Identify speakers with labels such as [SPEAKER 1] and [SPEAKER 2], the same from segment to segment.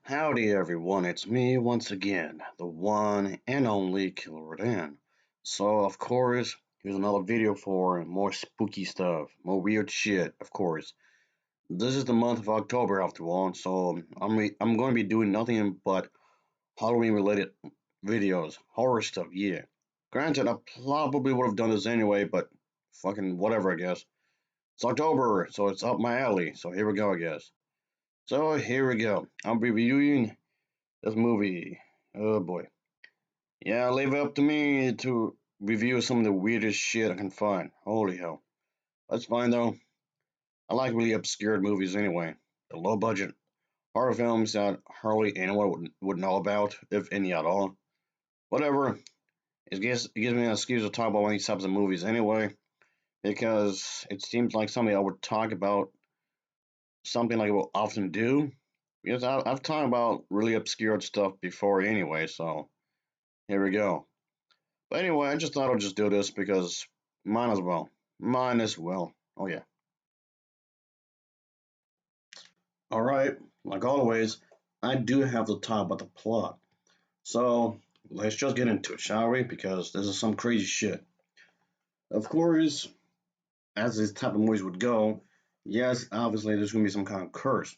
[SPEAKER 1] Howdy everyone, it's me once again, the one and only Killer Dan. So of course, here's another video for more spooky stuff, more weird shit, of course. This is the month of October after all, so I'm going to be doing nothing but Halloween related videos, horror stuff, yeah. Granted, I probably would have done this anyway, but fucking whatever, I guess. It's October, so it's up my alley, so here we go, I guess. So here we go. I'll be reviewing this movie. Oh boy. Yeah, leave it up to me to review some of the weirdest shit I can find. Holy hell. That's fine though. I like really obscure movies anyway. The low budget horror films that hardly anyone would know about, if any at all. Whatever. It gives me an excuse to talk about one of these types of movies anyway, because it seems like something I would talk about, something like I will often do. Because I've talked about really obscure stuff before anyway, so here we go. But anyway, I just thought I'd just do this because mine as well. Mine as well. Oh yeah. Alright, like always, I do have to talk about the plot. So let's just get into it, shall we? Because this is some crazy shit. Of course, as this type of movies would go, yes, obviously there's gonna be some kind of curse.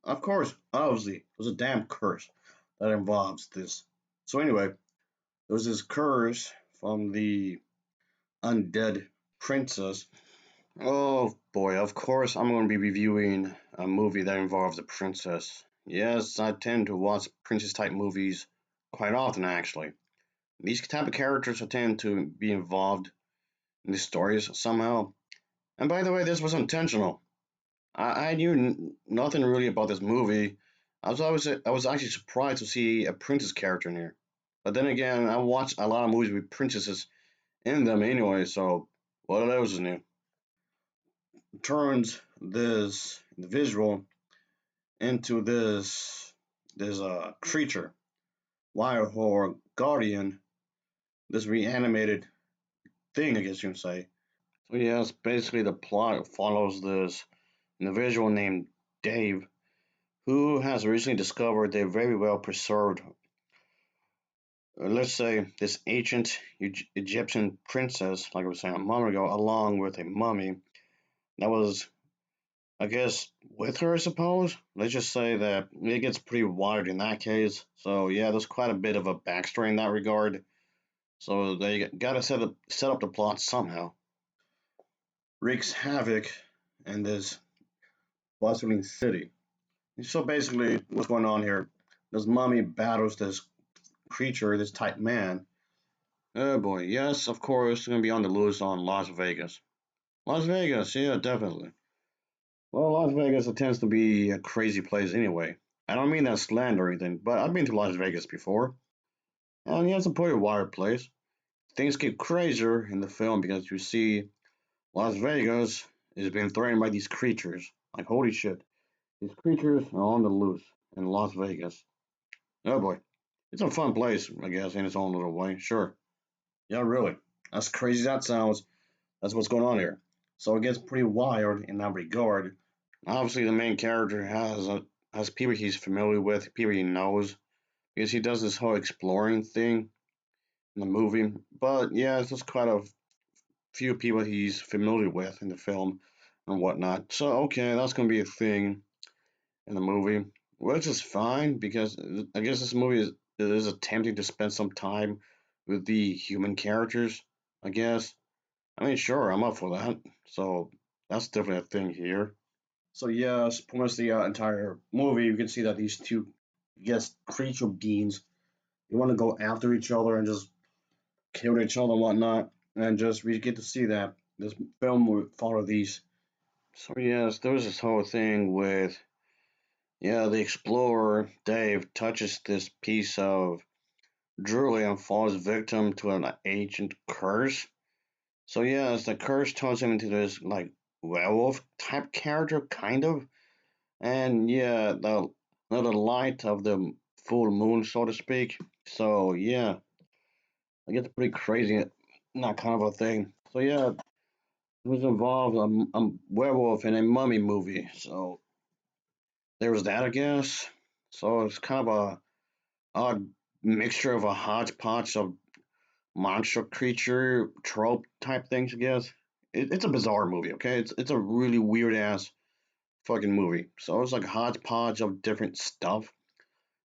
[SPEAKER 1] Of course, obviously, there's a damn curse that involves this. So anyway, there's this curse from the undead princess. Oh boy, of course I'm going to be reviewing a movie that involves a princess. Yes, I tend to watch princess type movies quite often actually. These type of characters I tend to be involved in the stories somehow. And by the way, this was intentional. I knew nothing really about this movie. I was actually surprised to see a princess character in here. But then again, I watch a lot of movies with princesses in them anyway, so what of those is new? Turns this individual into this creature, wild horror guardian, this reanimated thing, I guess you can say. So yes, basically the plot follows this individual named Dave, who has recently discovered a very well preserved, let's say, this ancient Egyptian princess, like I was saying a moment ago, along with a mummy that was, I guess, with her, I suppose. Let's just say that it gets pretty wild in that case. So yeah, there's quite a bit of a backstory in that regard. So they gotta set up the plot somehow. Wreaks havoc in this bustling city. So basically, what's going on here? This mummy battles this creature, this type man. Oh boy, yes, of course, it's gonna be on the loose on Las Vegas. Las Vegas, yeah, definitely. Well, Las Vegas it tends to be a crazy place anyway. I don't mean that slander or anything, but I've been to Las Vegas before, and yeah, it's a pretty wild place. Things get crazier in the film because you see Las Vegas is being threatened by these creatures. Like holy shit, these creatures are on the loose in Las Vegas. Oh boy, it's a fun place, I guess, in its own little way. Sure, yeah, really. As crazy as that sounds, that's what's going on here. So it gets pretty wild in that regard. Obviously, the main character has people he's familiar with, people he knows, because he does this whole exploring thing in the movie. But yeah, it's just quite a few people he's familiar with in the film and whatnot. So okay, that's gonna be a thing in the movie, which is fine because I guess this movie is attempting to spend some time with the human characters. I guess. I mean, sure, I'm up for that. So that's definitely a thing here. So yes, pretty much the entire movie, you can see that these two, I guess, creature beings, they want to go after each other and just kill each other and whatnot, and just we get to see that this film will follow these. So yes, there was this whole thing with yeah, the explorer Dave touches this piece of jewelry and falls victim to an ancient curse. So yes, the curse turns him into this like werewolf type character, kind of. And yeah, the light of the full moon, so to speak. So yeah, it gets pretty crazy, that kind of a thing. So yeah, it was involved a werewolf in a mummy movie. So there was that, I guess. So it's kind of a odd mixture of a hodgepodge of monster creature trope type things, I guess. It's a bizarre movie, okay? It's a really weird ass fucking movie. So it's like a hodgepodge of different stuff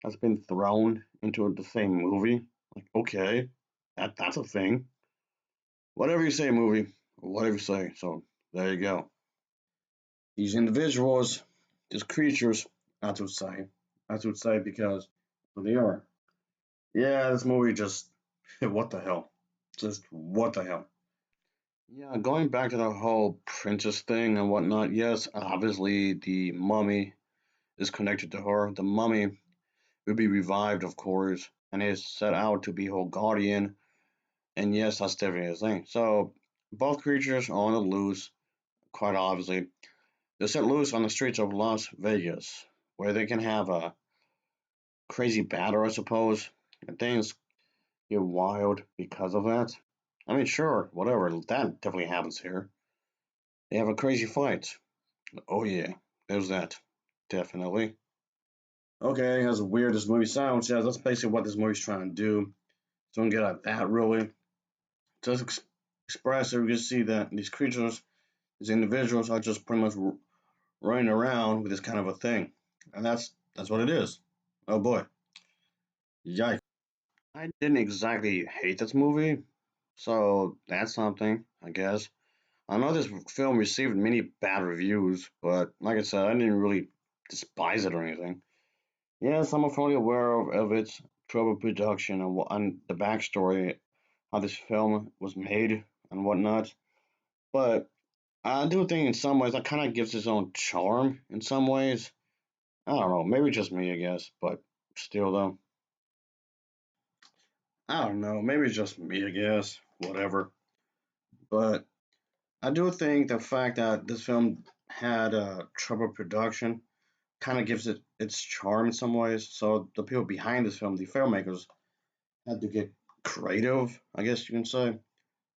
[SPEAKER 1] that's been thrown into the same movie. Like, okay, that's a thing. Whatever you say, movie, whatever you say. So there you go. These individuals, these creatures, that's what say. That's what say because they are. Yeah, this movie just what the hell? Just what the hell? Yeah, going back to the whole princess thing and whatnot, yes, obviously the mummy is connected to her. The mummy will be revived, of course, and is set out to be her guardian. And yes, that's definitely a thing. So both creatures are on the loose, quite obviously. They're set loose on the streets of Las Vegas, where they can have a crazy battle, I suppose. And things get wild because of that. I mean, sure, whatever. That definitely happens here. They have a crazy fight. Oh yeah, there's that. Definitely. Okay, as weird as the movie sounds, yeah, that's basically what this movie's trying to do. Don't get at that really. Just express it. We can see that these creatures, these individuals, are just pretty much running around with this kind of a thing, and that's what it is. Oh boy, yikes! I didn't exactly hate this movie, so that's something, I guess. I know this film received many bad reviews, but like I said, I didn't really despise it or anything. Yes, I'm fully aware of its trouble production and the backstory, how this film was made and whatnot. But I do think in some ways that kind of gives its own charm in some ways. I don't know, maybe just me, I guess, but still though. I don't know, maybe it's just me, I guess. Whatever. But I do think the fact that this film had trouble production kind of gives it its charm in some ways. So the people behind this film, the filmmakers, had to get creative, I guess you can say.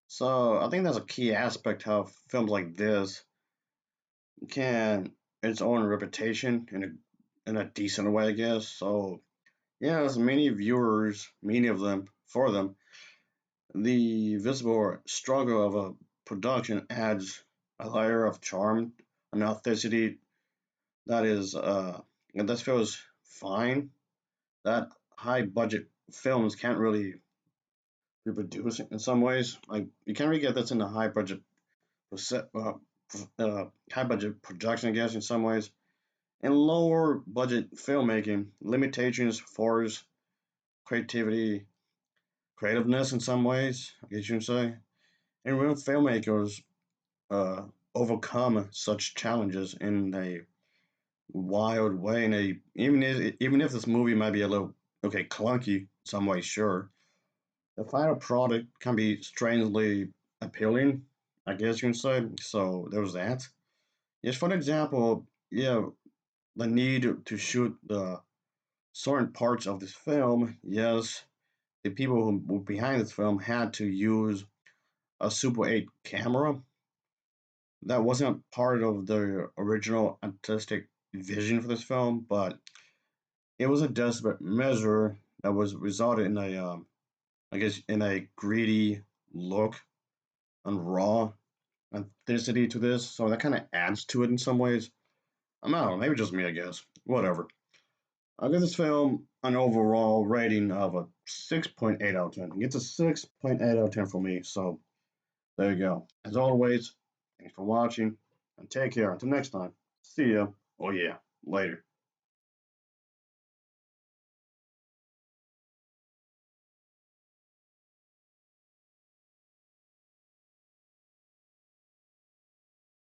[SPEAKER 1] So I think that's a key aspect how films like this can its own reputation in a decent way, I guess. So yeah, as many viewers, many of them for them, the visible struggle of a production adds a layer of charm and authenticity that is that feels fine. That high budget films can't really reproduce in some ways. Like you can't really get this in a high budget production, I guess, in some ways. In lower budget filmmaking, limitations force creativity, creativeness in some ways, I guess you can say. And real filmmakers uh, overcome such challenges in a wild way. In a even if this movie might be a little okay clunky in some ways, sure, the final product can be strangely appealing. I guess you can say. So there was that. Yes, for example, yeah, the need to shoot the certain parts of this film, yes, the people who were behind this film had to use a Super 8 camera. That wasn't part of the original artistic vision for this film, but it was a desperate measure that was resulted in a, I guess, in a greedy look and raw authenticity to this. So that kind of adds to it in some ways. I don't know, maybe just me, I guess. Whatever. I give this film an overall rating of a 6.8 out of 10. It's a 6.8 out of 10 for me. So there you go. As always, thanks for watching and take care. Until next time, see ya. Oh, yeah, later.